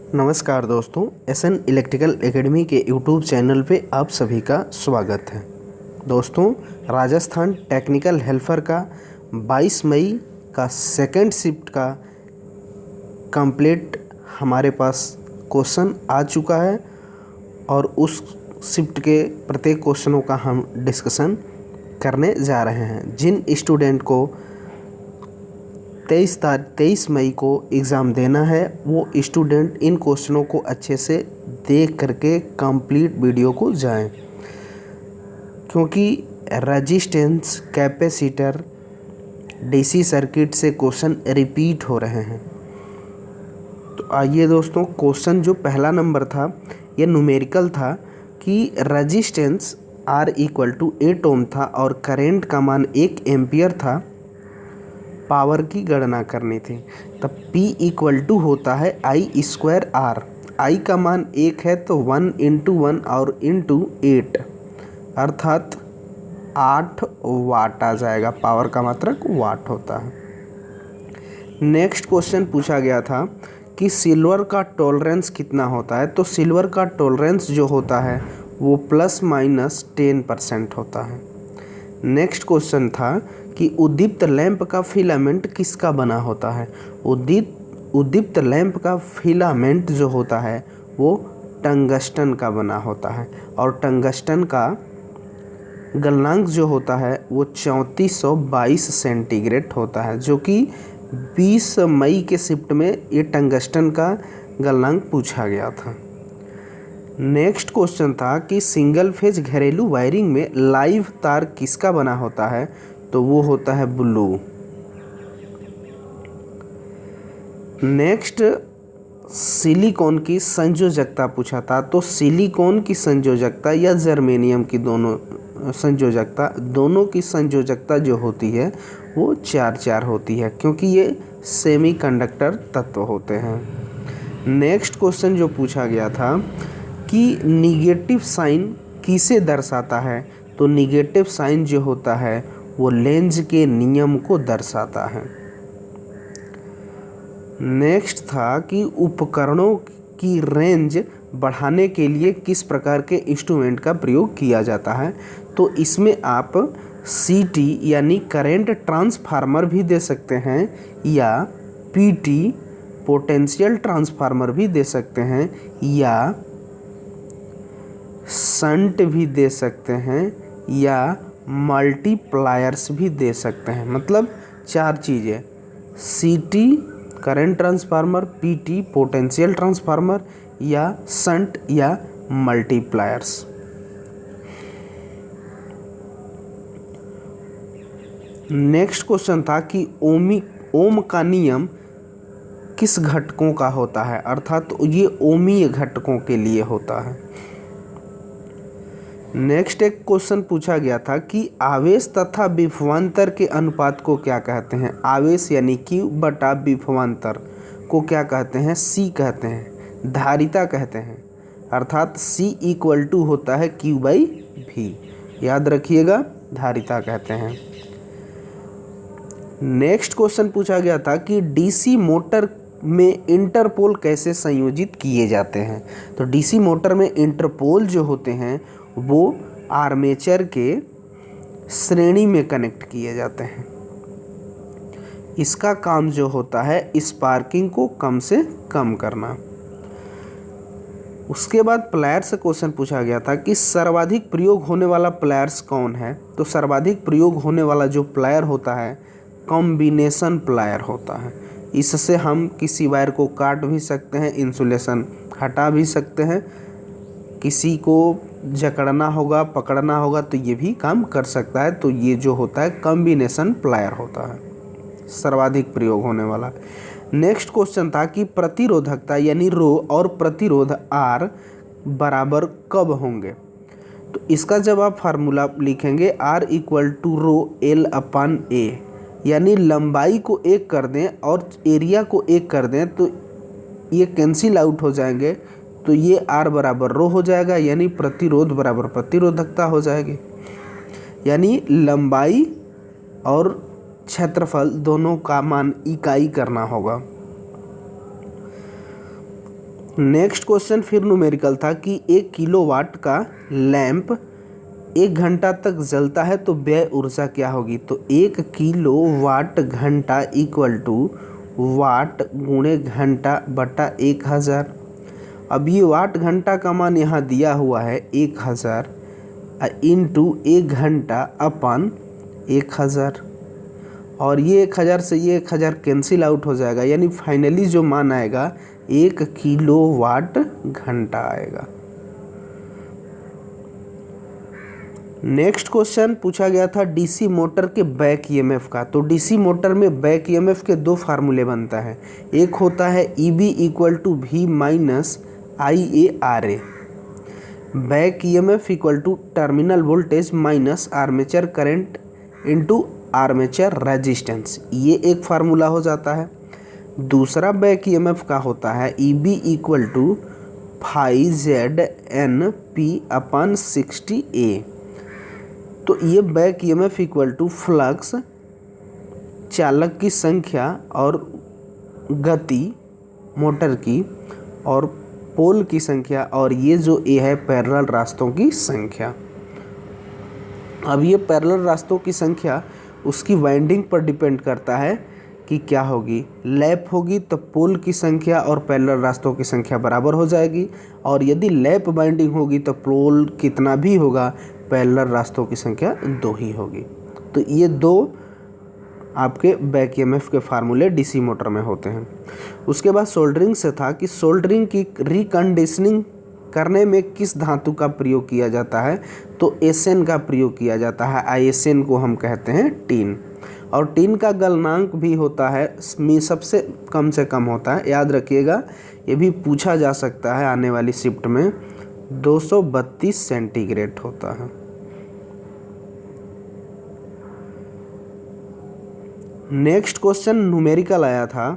नमस्कार दोस्तों, SN electrical academy के यूट्यूब चैनल पे आप सभी का स्वागत है। दोस्तों, राजस्थान टेक्निकल हेल्पर का 22 मई का सेकंड शिफ्ट का कंप्लीट हमारे पास क्वेश्चन आ चुका है और उस शिफ्ट के प्रत्येक क्वेश्चनों का हम डिस्कशन करने जा रहे हैं। जिन स्टूडेंट को 23 मई को एग्ज़ाम देना है वो स्टूडेंट इन क्वेश्चनों को अच्छे से देख करके कंप्लीट वीडियो को जाएं, क्योंकि रेजिस्टेंस कैपेसिटर डीसी सर्किट से क्वेश्चन रिपीट हो रहे हैं। तो आइए दोस्तों, क्वेश्चन जो पहला नंबर था ये न्यूमेरिकल था कि रेजिस्टेंस R = 8 ओम था और करेंट का मान 1 एम्पियर था। पावर की गणना करनी थी, तब P = होता है I²R। I का मान 1 है तो 1 × 1 और × 8 अर्थात 8 वाट आ जाएगा। पावर का मात्रक वाट होता है। नेक्स्ट क्वेश्चन पूछा गया था कि सिल्वर का टॉलरेंस कितना होता है। तो सिल्वर का टॉलरेंस जो होता है वो ±10% होता है। नेक्स्ट क्वेश्चन था कि उद्दीप्त लैंप का फिलामेंट किसका बना होता है। उद्दीप्त लैंप का फिलामेंट जो होता है वो टंगस्टन का बना होता है और टंगस्टन का गलनांक जो होता है वो 3422 सेंटीग्रेड होता है, जो कि 20 मई के शिफ्ट में ये टंगस्टन का गलनांक पूछा गया था। नेक्स्ट क्वेश्चन था कि सिंगल फेज घरेलू वायरिंग में लाइव तार किसका बना होता है। तो वो होता है ब्लू। नेक्स्ट सिलिकॉन की संयोजकता पूछा था। तो सिलिकॉन की संयोजकता या जर्मेनियम की दोनों की संयोजकता जो होती है वो 4 होती है, क्योंकि ये सेमीकंडक्टर तत्व होते हैं। नेक्स्ट क्वेश्चन जो पूछा गया था कि निगेटिव साइन किसे दर्शाता है। तो निगेटिव साइन जो होता है वो लेंज के नियम को दर्शाता है। नेक्स्ट था कि उपकरणों की रेंज बढ़ाने के लिए किस प्रकार के इंस्ट्रूमेंट का प्रयोग किया जाता है। तो इसमें आप CT यानी करंट ट्रांसफार्मर भी दे सकते हैं या PT पोटेंशियल ट्रांसफार्मर भी दे सकते हैं या शंट भी दे सकते हैं या मल्टीप्लायर्स भी दे सकते हैं। मतलब 4 चीज़ें, CT current transformer, PT potential transformer या शंट या मल्टीप्लायर्स। नेक्स्ट क्वेश्चन था कि ओम का नियम किस घटकों का होता है, अर्थात ये ओमीय घटकों के लिए होता है। नेक्स्ट एक क्वेश्चन पूछा गया था कि आवेश तथा विभवांतर के अनुपात को क्या कहते हैं। आवेश यानी Q बटा विभवांतर को क्या कहते हैं। C कहते हैं, धारिता कहते हैं, अर्थात C = होता है Q/V। याद रखिएगा, धारिता कहते हैं। नेक्स्ट क्वेश्चन पूछा गया था कि DC मोटर में इंटरपोल कैसे संयोजित किए जाते हैं। तो DC मोटर में इंटरपोल जो होते हैं वो आर्मेचर के श्रेणी में कनेक्ट किए जाते हैं। इसका काम जो होता है स्पार्किंग को कम से कम करना। उसके बाद प्लायर्स से क्वेश्चन पूछा गया था कि सर्वाधिक प्रयोग होने वाला प्लायर्स कौन है। तो सर्वाधिक प्रयोग होने वाला जो प्लायर होता है कॉम्बिनेशन प्लायर होता है। इससे हम किसी वायर को काट भी सकते हैं, इंसुलेशन हटा भी सकते हैं, किसी को जकड़ना होगा, पकड़ना होगा तो ये भी काम कर सकता है। तो ये जो होता है कॉम्बिनेशन प्लायर होता है, सर्वाधिक प्रयोग होने वाला। नेक्स्ट क्वेश्चन था कि प्रतिरोधकता यानी रो और प्रतिरोध R बराबर कब होंगे। तो इसका जब आप फार्मूला लिखेंगे R = L/A, यानी लंबाई को 1 कर दें और एरिया को 1 कर दें तो ये कैंसिल आउट हो जाएंगे, तो ये R बराबर रो हो जाएगा, यानी प्रतिरोध बराबर प्रतिरोधकता हो जाएगी। यानी लंबाई और क्षेत्रफल दोनों का मान इकाई करना होगा। नेक्स्ट क्वेश्चन फिर न्यूमेरिकल था कि 1 किलोवाट का लैंप 1 घंटा तक जलता है तो व्यय ऊर्जा क्या होगी। तो 1 किलोवाट घंटा इक्वल टू वाट गुणे घंटा बटा 1000। अब ये वाट घंटा का मान यहाँ दिया हुआ है 1000 इंटू 1 घंटा अपन 1000, और ये 1000 से ये 1000 कैंसिल आउट हो जाएगा, यानी फाइनली जो मान आएगा 1 किलोवाट घंटा आएगा। नेक्स्ट क्वेश्चन पूछा गया था डीसी मोटर के बैक ईएमएफ का। तो डीसी मोटर में बैक ईएमएफ के 2 फार्मूले बनता है। एक होता है EB equal to V minus IARA, back EMF equal to terminal voltage minus armature current into armature resistance, ये एक फार्मूला हो जाता है। दूसरा बैक ईएमएफ का होता है EB equal to phi ZNP upon 60A। तो ये back EMF equal to flux, चालक की संख्या और गति मोटर की, और पोल की संख्या, और ये जो ए है पैरेलल रास्तों की संख्या। अब ये पैरेलल रास्तों की संख्या उसकी वाइंडिंग पर डिपेंड करता है कि क्या होगी। लैप होगी तो पोल की संख्या और पैरेलल रास्तों की संख्या बराबर हो जाएगी, और यदि लैप बाइंडिंग होगी तो पोल कितना भी होगा, पैरेलल रास्तों की संख्या 2 ही होगी। तो ये 2 आपके बैक ईएमएफ के फार्मूले डीसी मोटर में होते हैं। उसके बाद सोल्डरिंग से था कि सोल्डरिंग की रिकंडीशनिंग करने में किस धातु का प्रयोग किया जाता है। तो एसएन का प्रयोग किया जाता है। आईएसएन को हम कहते हैं टीन, और टीन का गलनांक भी होता है सबसे कम से कम होता है, याद रखिएगा, ये भी पूछा जा सकता है आने वाली शिफ्ट में, 232 सेंटीग्रेड होता है। नेक्स्ट क्वेश्चन न्यूमेरिकल आया था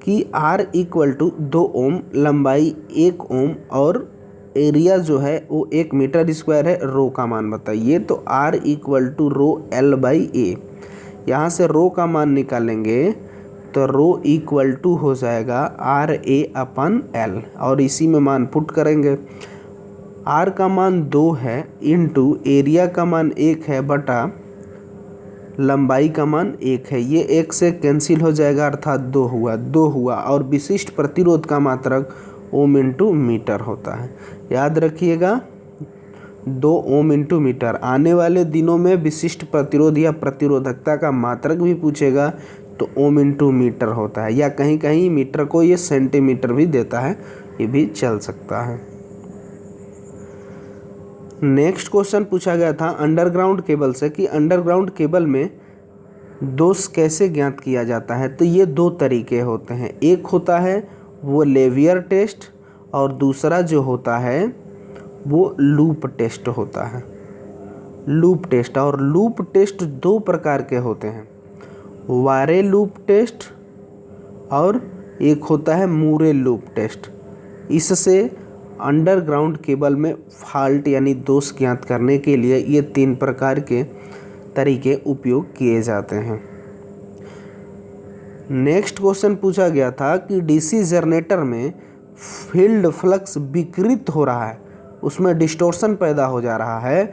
कि R इक्वल टू 2 ओम, लंबाई 1 ओम और एरिया जो है वो 1 मीटर स्क्वायर है, रो का मान बताइए। तो R equal to row L/A, यहाँ से रो का मान निकालेंगे तो रो इक्वल टू हो जाएगा RA अपन L, और इसी में मान पुट करेंगे। R का मान 2 है इंटू एरिया का मान 1 है बटा लंबाई का मान 1 है, ये 1 से कैंसिल हो जाएगा अर्थात 2 हुआ, और विशिष्ट प्रतिरोध का मात्रक ओम इंटू मीटर होता है। याद रखिएगा 2 ओम इंटू मीटर। आने वाले दिनों में विशिष्ट प्रतिरोध या प्रतिरोधकता का मात्रक भी पूछेगा तो ओम इंटू मीटर होता है, या कहीं कहीं मीटर को ये सेंटीमीटर भी देता है, ये भी चल सकता है। नेक्स्ट क्वेश्चन पूछा गया था अंडरग्राउंड केबल से कि अंडरग्राउंड केबल में दोष कैसे ज्ञात किया जाता है। तो ये 2 तरीके होते हैं, एक होता है वो लेवियर टेस्ट, और दूसरा जो होता है वो लूप टेस्ट होता है। लूप टेस्ट और लूप टेस्ट 2 प्रकार के होते हैं, वारे लूप टेस्ट और एक होता है मूरे लूप टेस्ट। इससे अंडरग्राउंड केबल में फॉल्ट यानी दोष ज्ञात करने के लिए ये 3 प्रकार के तरीके उपयोग किए जाते हैं। नेक्स्ट क्वेश्चन पूछा गया था कि डीसी जनरेटर में फील्ड फ्लक्स विकृत हो रहा है, उसमें डिस्टॉर्शन पैदा हो जा रहा है,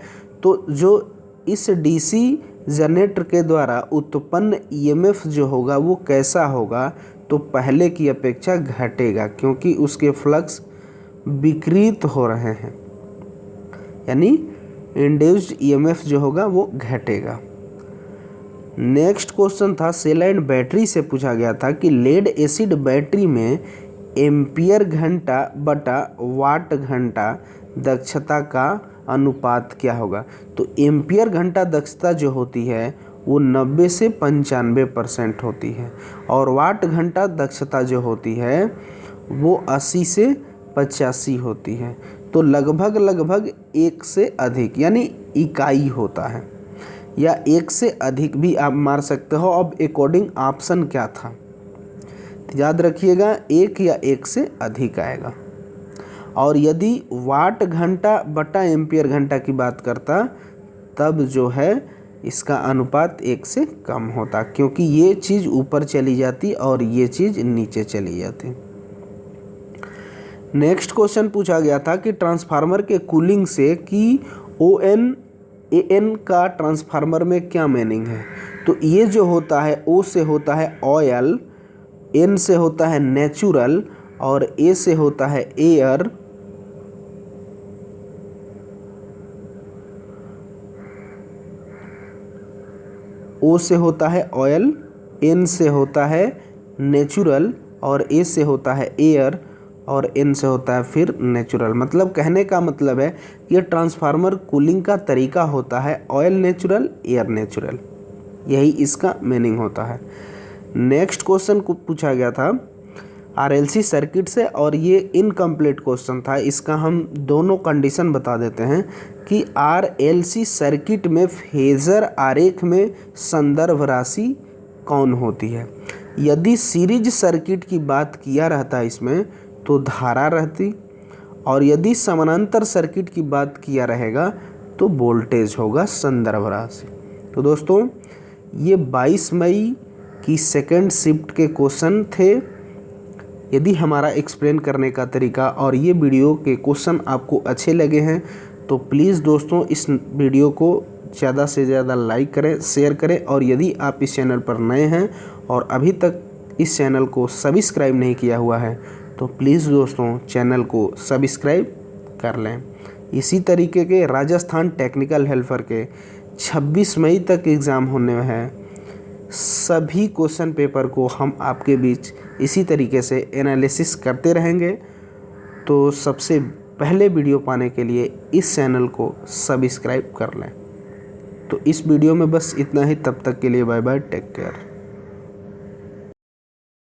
तो जो इस डीसी जनरेटर के द्वारा उत्पन्न ईएमएफ जो होगा वो कैसा होगा। तो पहले की अपेक्षा घटेगा, क्योंकि उसके फ्लक्स विकृत हो रहे हैं, यानी इंड्यूस्ड ईएमएफ जो होगा वो घटेगा। नेक्स्ट क्वेश्चन था सेल एंड बैटरी से पूछा गया था कि लेड एसिड बैटरी में एम्पियर घंटा बटा वाट घंटा दक्षता का अनुपात क्या होगा। तो एम्पियर घंटा दक्षता जो होती है वो 90 से 95% होती है, और वाट घंटा दक्षता जो होती है वो 80 से 85 होती है। तो लगभग 1 से अधिक यानी इकाई होता है, या 1 से अधिक भी आप मार सकते हो। अब अकॉर्डिंग ऑप्शन क्या था, तो याद रखिएगा 1 या 1 से अधिक आएगा। और यदि वाट घंटा बटा एम्पियर घंटा की बात करता तब जो है इसका अनुपात 1 से कम होता, क्योंकि ये चीज़ ऊपर चली जाती और ये चीज़ नीचे चली जाती। नेक्स्ट क्वेश्चन पूछा गया था कि ट्रांसफार्मर के कूलिंग से कि ON का ट्रांसफार्मर में क्या मीनिंग है। तो ये जो होता है O से होता है ऑयल, N से होता है नेचुरल और A से होता है एयर, O से होता है ऑयल, N से होता है नेचुरल और A से होता है एयर और N से होता है फिर नेचुरल। मतलब कहने का मतलब है कि ट्रांसफार्मर कूलिंग का तरीका होता है ऑयल नेचुरल, एयर नेचुरल, यही इसका मीनिंग होता है। नेक्स्ट क्वेश्चन को पूछा गया था RLC सर्किट से और ये इनकम्प्लीट क्वेश्चन था, इसका हम दोनों कंडीशन बता देते हैं कि RLC सर्किट में फेजर आरेख में संदर्भ राशि कौन होती है। यदि सीरीज सर्किट की बात किया रहता है इसमें तो धारा रहती, और यदि समानांतर सर्किट की बात किया रहेगा तो वोल्टेज होगा संदर्भ राशि। तो दोस्तों ये 22 मई की सेकंड शिफ्ट के क्वेश्चन थे। यदि हमारा एक्सप्लेन करने का तरीका और ये वीडियो के क्वेश्चन आपको अच्छे लगे हैं तो प्लीज़ दोस्तों इस वीडियो को ज़्यादा से ज़्यादा लाइक करें, शेयर करें, और यदि आप इस चैनल पर नए हैं और अभी तक इस चैनल को सब्सक्राइब नहीं किया हुआ है तो प्लीज़ दोस्तों चैनल को सब्सक्राइब कर लें। इसी तरीके के राजस्थान टेक्निकल हेल्पर के 26 मई तक एग्ज़ाम होने हैं। सभी क्वेश्चन पेपर को हम आपके बीच इसी तरीके से एनालिसिस करते रहेंगे। तो सबसे पहले वीडियो पाने के लिए इस चैनल को सब्सक्राइब कर लें। तो इस वीडियो में बस इतना ही, तब तक के लिए बाय बाय, टेक केयर।